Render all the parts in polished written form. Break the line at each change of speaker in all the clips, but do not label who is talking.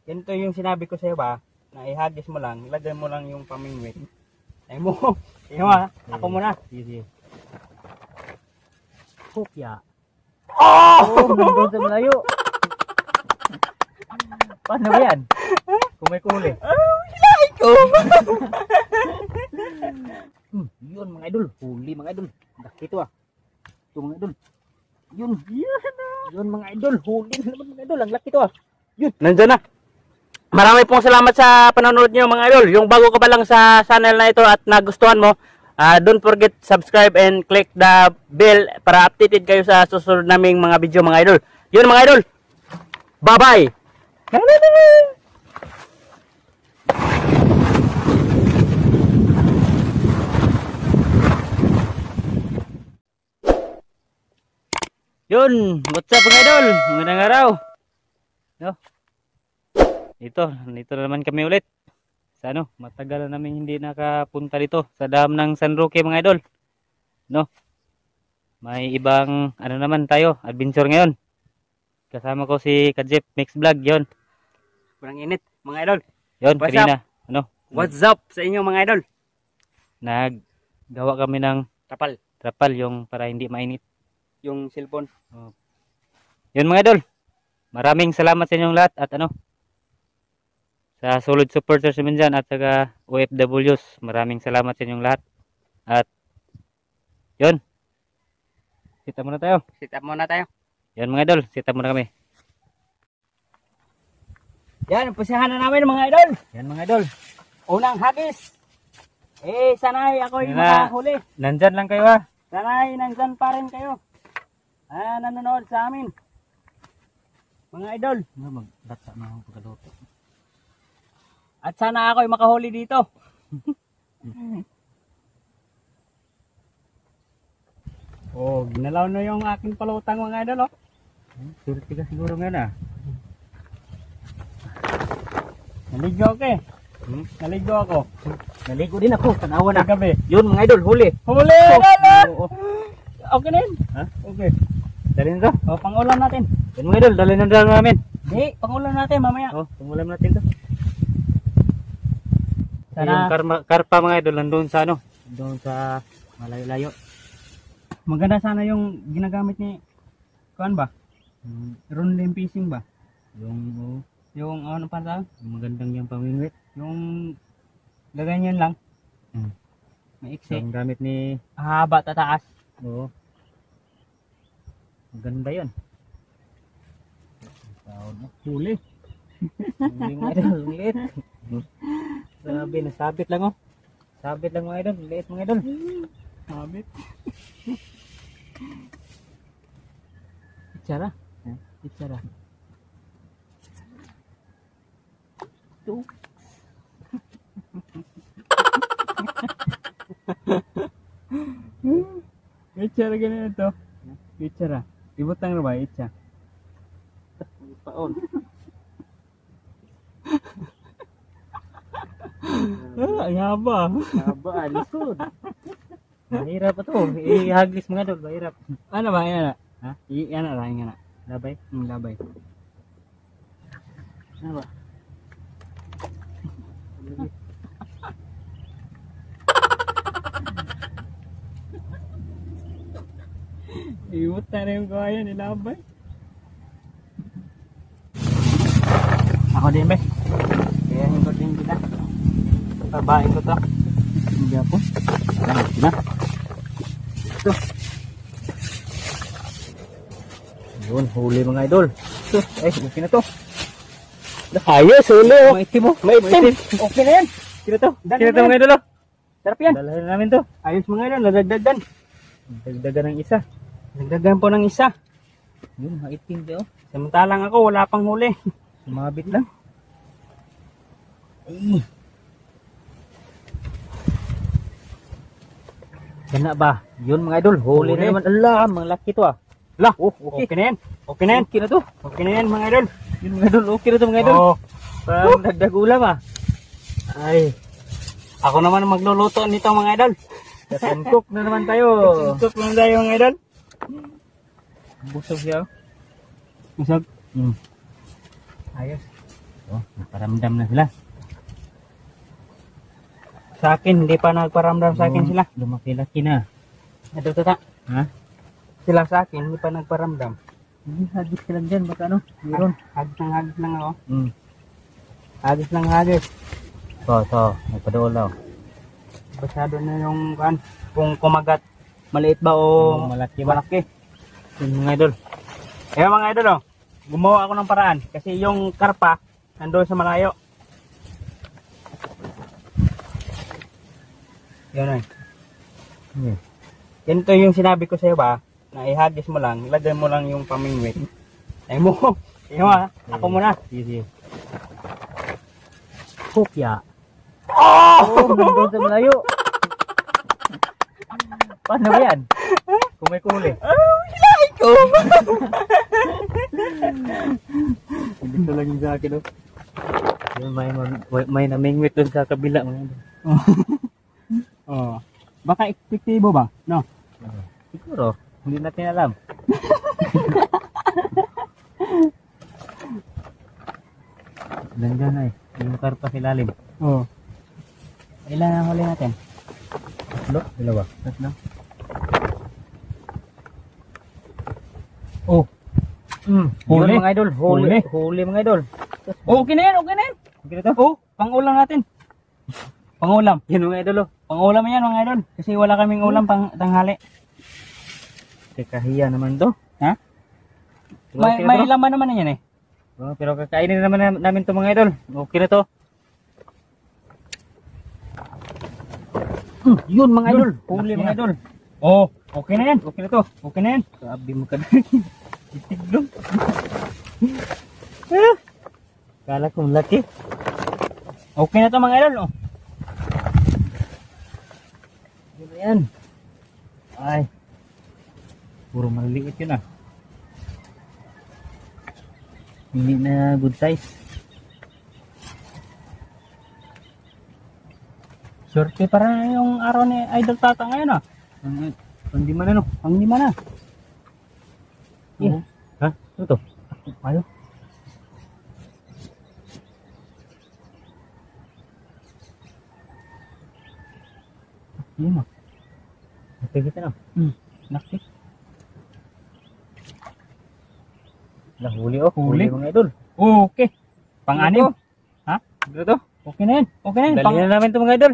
Ganito yung sinabi ko sa'yo ba, na ihagis mo lang, ilagay mo lang yung pamingwit. Ay mo, ha, ako muna.
Sige. Kopya. Oh! Nandun sa malayo. Paano ba yan? Kung may kuhuli.
Hilahin ko!
Yun mga idol. Huli mga idol. Daki ito ah. Ito mga idol. Yun. Yun mga idol. Huli na naman mga idol. Ang laki ito ah. Yun.
Nandyan na. Marami pong salamat sa panonood nyo mga idol. Yung bago ka pa lang sa channel na ito at nagustuhan mo, don't forget subscribe and click the bell para updated kayo sa susunod naming mga video mga idol. Yun mga idol. Bye-bye! Yun, what's up mga idol? Magandang araw. No? Dito na naman kami ulit. Sa matagal na namin hindi nakapunta dito sa dam ng San Roque mga idol. No? May ibang naman tayo, adventure ngayon. Kasama ko si Kajep Mix Vlog, yon. Kurang init mga idol. Yon, kanina. What's up sa inyo mga idol? Naggawa kami ng trapal yung para hindi mainit yung cellphone. Oh. Yun mga idol. Maraming salamat sa inyong lahat at sa solid supporters naman dyan at saka OFWs. Maraming salamat sa inyong lahat. At yun. Sit up muna tayo. Yan mga idol. Sit up muna kami. Yan. Pusihan na namin mga idol. Yan mga idol. Unang hagis. Sanay ako yung makahuli. Nandyan lang kayo ha. Sanay nandyan pa rin kayo. Nanonood sa amin. Mga idol.
Magdata na akong pagkaluto.
At sana ako'y makahuli dito. Ginalaw na yung aking palutang mga idol.
Surti ka siguro ngayon ah.
Naligo ako eh. Naligo ako.
Naligo din ako. Tanawa na.
Gabi.
Yun mga idol, huli.
Huli! Okay na yun.
Ha?
Okay.
Dalhin to?
Pangulam natin.
Yun mga idol, dalhin na namin.
Di, pangulam natin mamaya.
Pangulam natin to.
Sana
yung karpa mga idol nandun sa doon sa malayo-layo.
Maganda sana yung ginagamit ni kuan ba? Ronlin fishing ba? Yung ano pa tawag?
Magandang yung pamingwit.
Yung gaganyan lang. Maiksi.
Yung gamit ni
haba tataas.
Oo. Maganda yun.
Huli.
Huli mga idol, liit. Sabi, nasabit lang Sabit lang mga idol, liit mga idol.
Sabit. Itsara. Itsara. Ito. Itsara ganyan ito. Itsara. Ibutang na ba? Itsa.
Paon.
Ang haba.
Alisod. Mahirap pa to. Ihaglis mga idol, mahirap.
Ano ba? Yan na.
Ha?
Yan na lang. Yan na.
Labay?
Labay.
Ano ba?
Iwot na yung kaya nilabay. Ako din ba? Kaya hingkot din kita. Tabain ko to. Hindi ako. Na. Ito.
Yun, huli mga idol.
Ito. Okay na to.
Ayos, huli.
Maitim mo.
Maitim.
Okay na yan.
Kino to?
Kino to mga idol. Sarap yan.
Dalahin namin to.
Ayos mga idol. Nadagdagan.
Dagdagan ng isa.
Nagdagan po ng isa.
Yun, maitim to.
Samantalang ako, wala pang huli.
Sumabit lang.
Ay.
Gana ba? Yun mga idol, huli na naman. Allah, mga laki to ah.
Lah, okay na yan. Okay na yan.
Okay na to.
Okay na yan mga idol.
Yun mga idol, okay na to mga idol. Parang dagdag ulam ah.
Ay. Ako naman magluluto nito mga idol.
Cook na naman tayo.
Cook lang tayo mga idol.
Busog siya.
Busog.
Ayos.
Oh, paramdam na sila.
Sa akin, hindi pa nagparamdam sa akin sila.
Lumaki-laki na.
Ito tata.
Ha?
Sila sa akin, hindi pa nagparamdam.
Hindi, hagis ka lang dyan. Baka ano? Meron.
Hagis lang ako.
Hmm.
Hagis lang hagis.
So, nagpadoolaw.
Basado na yung kan. Kung kumagat, maliit ba o
Malaki ba?
malaki.
Yun mga idol.
Eh mga idol, oh, gumawa ako ng paraan. Kasi yung karpa, nandoon sa malayo. Yan ay.
Hmm.
Ganito yung sinabi ko sa'yo ba, na ihagis mo lang, ilagay mo lang yung pamingwit. Ay mo, iyo ha, ako muna.
Sige. Kopya.
Oh!
Nandun sa malayo. Paano ba yan? Kung may kuhuli.
Hilahin ko!
Dito lang yung sa akin, oh. Yun, may namingwit dun sa kabila.
Oh. Baka epektibo ba? No?
Siguro, hindi natin alam. Nandiyan na eh. Yung karpa sa ilalim.
Oh. Ilan ang huli natin?
Tatlo? Dalawa? Tatlo?
Oh.
Huli.
Yun, mga idol, huli mga idol. Oh, okay na yan, okay na yan.
Okay na to?
Oh, pangulam natin. Pangulam.
Yan mga idol, oh.
Pangulam yan mga idol. Kasi wala kaming ulam pang tanghali.
Kakahiya naman to.
Ha?
Okay na
May
to?
laman naman na yan eh.
Oh, pero kakainin naman namin to mga idol. Okay na to.
Yun mga idol.
Huli
Laki
mga
na.
idol.
Oh, okay na yan.
Okay na to.
Okay na yan.
Sabi mo ka na. Itiglo. Kala kong laki.
Okay na to mga idol. Oh.
Yun na yan. Ay. Puro maliliit yun ah. Hindi na good size.
Surte para yung araw ni Idol Tata ngayon ah.
Hindi man ano.
Ang lima na.
Yeah. Ha? Ano to?
Ayo. Yun ah.
Nakikita na.
Nakit.
Nahuli oh.
Huli.
Huli mga idol.
Okay. Pang-anim.
Ha? Ano to?
Okay na yan. Okay na yan.
Dali na namin to mga idol.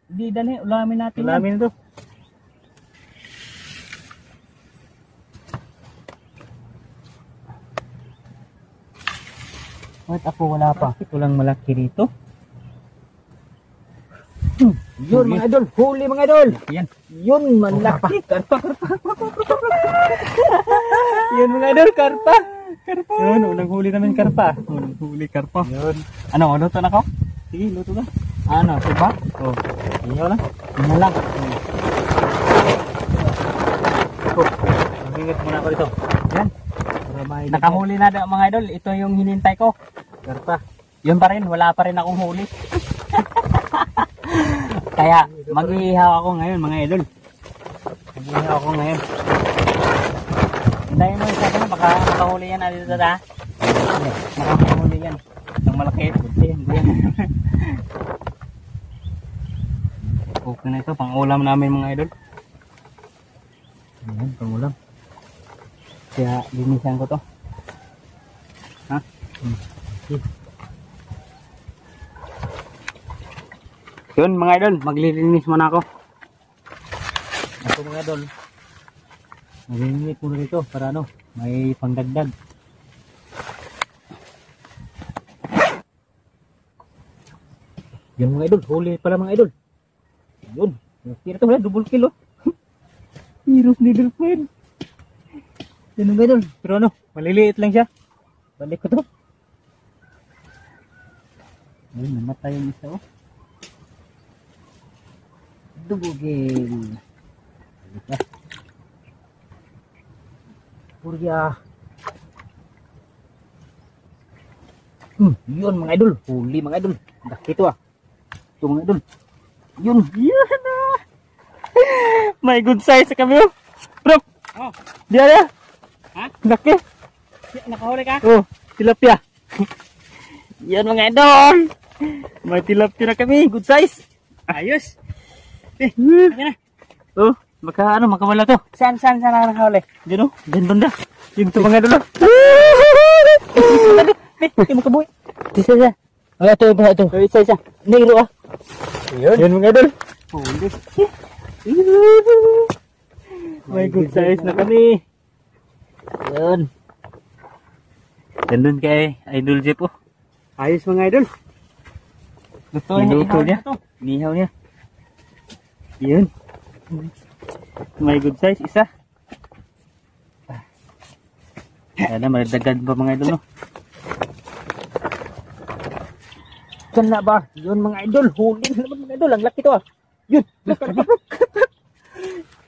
Di dali. Ulamin natin yan.
Ulamin to.
Wait, ako wala pa.
Bakit walang malaki dito?
Yun mga idol. Huli mga idol.
Yan.
Yun malaki. Karpa.
Yun mga idol. Karpa.
Karpa.
Yun. Unang huli namin karpa. Unang huli karpa. Yun.
Ano, luto na ko?
Sige, luto ka.
Ano, diba?
Oh. Iyaw lang.
Ano lang.
Mahingat muna ako dito.
Yan.
Para mahigit.
Nakahuli na daw, mga idol. Ito yung hinintay ko.
Karpa.
Yun pa rin. Wala pa rin akong huli. Kaya mag-iihaw ako ngayon mga idol. Mag-iihaw ako ngayon. Hintayin mo isa ka na. Baka makahuli yan. Dito dada. Makahuli yan. Ang malaki. Yan. Okay na ito. Pang ulam namin mga idol.
Ayan, pangulam.
Kaya linisan ko to. Ha?
Okay.
Yun mga idol. Maglilinis muna ako.
Ako mga idol. Malinit muna dito para ano, may pangdagdag. Yan mga idol, huli pala mga idol. Yun, kira to wala, double kilo. Heroes needle friend. Yan mga idol, pero ano, maliliit lang siya. Balik ko to. Ayun, namatay yung isa oh. Dubugin.
Purya. Yun mga idol. Huli mga idol. Laki ito ah. Ito mga idol. Yun.
Yan na. May good size kami oh. Bro.
Oh.
Diyan na.
Ha?
Laki.
Nakahuli ka?
Oh, tilapia. Yan mga idol. May tilapia na kami. Good size.
Ayos.
Ayan na. Oh, makawala to.
Saan nakakahuli?
Diyan oh. Diyan banda. Yung ito mga idol.
Hindi mo kabuhi. Isa. Oh, ito. Isa. Negro ah.
Yan mga idol.
Huli.
May good size na kami.
Yun.
Yan dun kay Idol Jeep oh.
Ayos mga idol.
Niluto niya. Nihaw niya. Yun. May good size. Isa. Sana madagdagan pa mga idol no.
Saan na ba? Yun mga idol. Huli na naman mga idol. Ang laki to ah. Yun.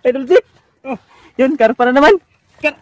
Idol Jeep. Oh, yun, karpa na naman. Yun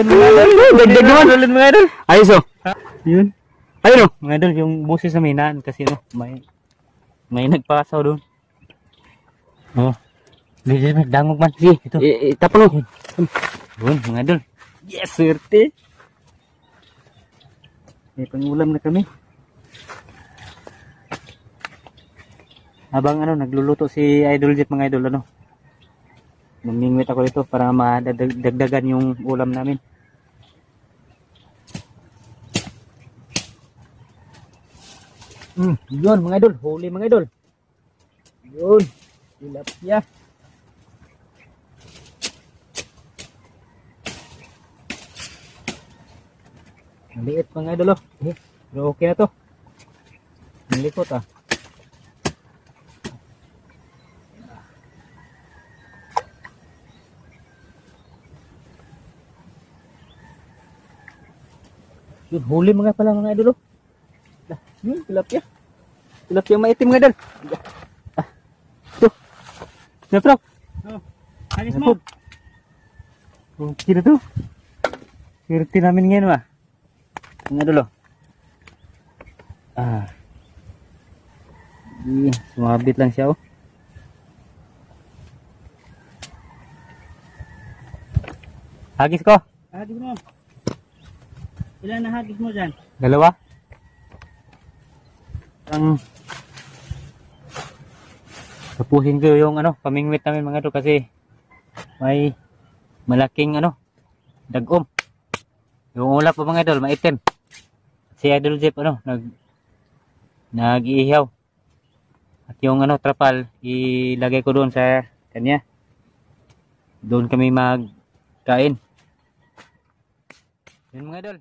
mga idol. Dagdag naman ulit mga idol.
Ayos oh.
Yun. Ayun oh. Mga idol, yung boses na minaan kasi no, may nagpakasaw doon. Oh. May dangog man. Sige, ito.
Tapos oh.
Yun, mga idol. Yes, swerte. May pangulam na kami. Habang nagluluto si Idol Jeep mga idol namingwit ako dito para madagdagan yung ulam namin.
Yun mga idol. Huli mga idol. Yun. Tilapia.
Maliit mga idol oh. Pero okay na to. Malikot ah.
Yun, huli mga idol oh. Yun, tilapia. Tilapia maitim mga idol.
Ito. Naprok.
Oh, alis mo.
Okay na to. Swerte namin ngayon ah. Mga idol oh. Sumabit lang siya oh. Hagis ko.
Hagis mo. Ilan na hagis mo dyan?
Dalawa. Ang tapusin ko yung pamingwit namin mga idol kasi may malaking dagom. Yung ulap po mga idol maitim. Si Idol Jeep nag-iihaw. At yung trapal ilagay ko doon sa kanya. Doon kami magkain. Yun mga idol.